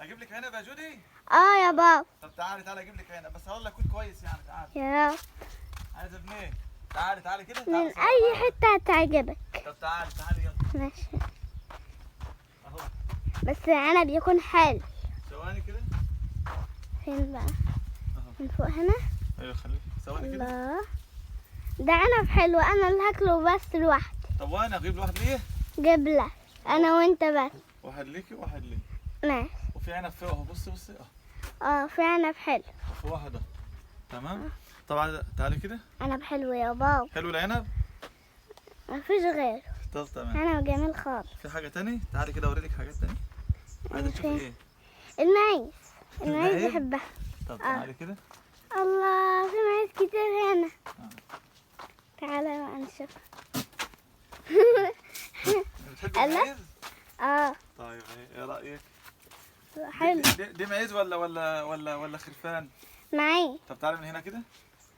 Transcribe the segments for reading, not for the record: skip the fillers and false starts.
اجيب لك عنب يا جودي؟ يا بابا. طب تعالي اجيب لك عنب، بس والله يكون كويس يعني. تعالي. يا عايزه منين؟ تعالي كده. من اي حتة هتعجبك. طب تعالي يلا. ماشي. اهو. بس العنب يكون حلو. ثواني كده. فين بقى؟ اهو. من فوق هنا. ايوه خليك ثواني كده. الله، ده عنب حلو، انا اللي هاكله بس لوحدي. طب وانا اجيب له واحد ليه؟ جيب لك انا وانت بس. واحد ليكي وواحد لي. ماشي. وفي عنب فوق اهو، بصي في عنب حلو. وفي واحد اهو. تمام. طبعا تعالي كده. عنب حلو يا بابا. حلو العنب؟ مفيش غيره. طب تمام. عنب جميل خالص. في حاجة تاني؟ تعالي كده اوريلك حاجات تانية. عايزة تشوفي ايه؟ المعيز. المعيز المعيز؟ بحبها. طب تعالي كده. الله، في معيز كتير هنا. تعالى بقى نشوف. بتحبي المعيز؟ طيب ايه رأيك؟ حلو. دي معيز ولا خرفان؟ معيز. طب تعالي من هنا كده.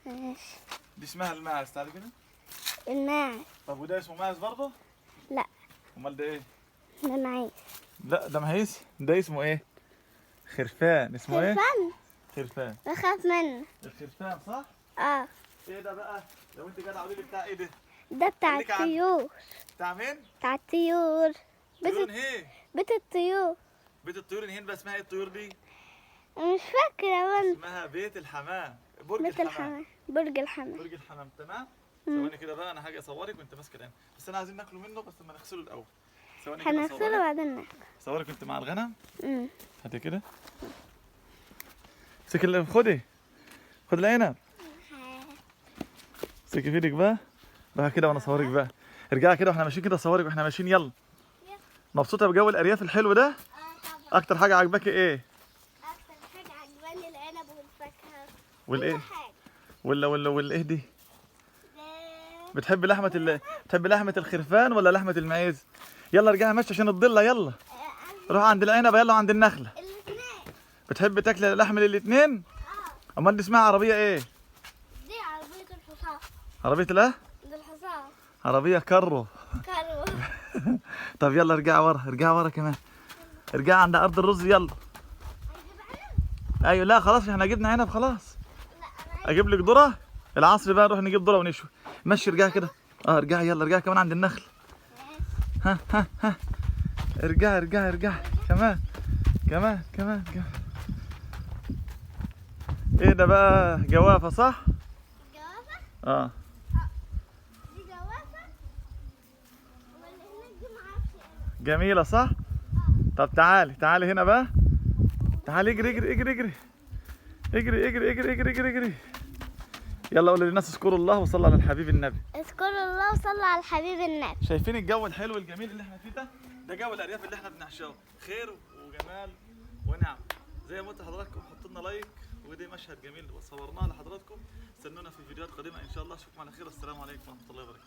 ماشي. دي اسمها الماعز، تعالي كده. الماعز. طب وده اسمه ماعز برضه؟ لا. امال ده ايه؟ ده معيز. لا ده معيز. ده اسمه ايه؟ خرفان. اسمه ايه؟ خرفان. بخاف منه. الخرفان صح؟ ايه ده بقى؟ لو انت جدع قولي لي بتاع ايه ده؟ ده بتاع خليك عنه. الطيور. بتاع مين؟ بتاع الطيور. طيور نهين. بيت الطيور. بيت الطيور نهين. بقى اسمها ايه الطيور دي؟ مش فاكرة انا. اسمها بيت الحمام. برج بيت الحمام. برج الحمام. برج الحمام. تمام. ثواني كده بقى، انا هاجي اصورك وانت ماسكه العنب، بس انا عايزين ناكله منه بس لما نغسله الاول. ثواني كده هنغسله وبعدين ناكل. صورك كنت مع الغنم. امم هاتي كده. امسكي خد العنب. امسكي في ايدك بقى. بقى كده وانا اصورك بقى. ارجعي كده واحنا ماشيين كده، اصورك واحنا ماشيين. يلا. مبسوطه بجو الارياف الحلو ده؟ طبعا. اكتر حاجه عجباكي ايه؟ اكتر حاجة عجباني العنب والفاكهة. والايه؟ كل حاجة. والايه دي؟ بتحبي لحمه الخرفان ولا لحمه المعيز؟ يلا ارجعي ماشي عشان الضله. يلا روح عند العنبه يلا وعند النخله. الاثنين. بتحبي تاكلي لحم الاثنين؟ امال دي اسمها عربيه ايه؟ دي عربية الحصان. عربيه لا؟ ده الحصان. عربيه كرو. كارو. طب يلا ارجعي ورا كمان. ارجعي عند ارض الرز. يلا. ايوه لا خلاص احنا جبنا عنب خلاص. اجيب لك ذره العصر بقى، نروح نجيب ذره ونشوي. مشي ارجعي كده. ارجعي يلا. ارجعي كمان عند النخل. ها ارجعي كمان. ايه ده بقى؟ جوافه صح؟ جوافة؟ دي جوافة واللي هناك دي معرفش ايه. جميله صح؟ طب تعالي هنا بقى. تعالي اجري. يلا قول للناس اذكروا الله وصلوا على الحبيب النبي. اذكروا الله وصلوا على الحبيب النبي. شايفين الجو الحلو الجميل اللي احنا فيه ده؟ ده جو الارياف اللي احنا بنعشقه، خير وجمال ونعم. زي ما قلت لحضراتكم حطوا لنا لايك، ودي مشهد جميل صورناه لحضراتكم. استنونا في فيديوهات قادمه ان شاء الله. اشوفكم على خير. السلام عليكم ورحمه الله وبركاته.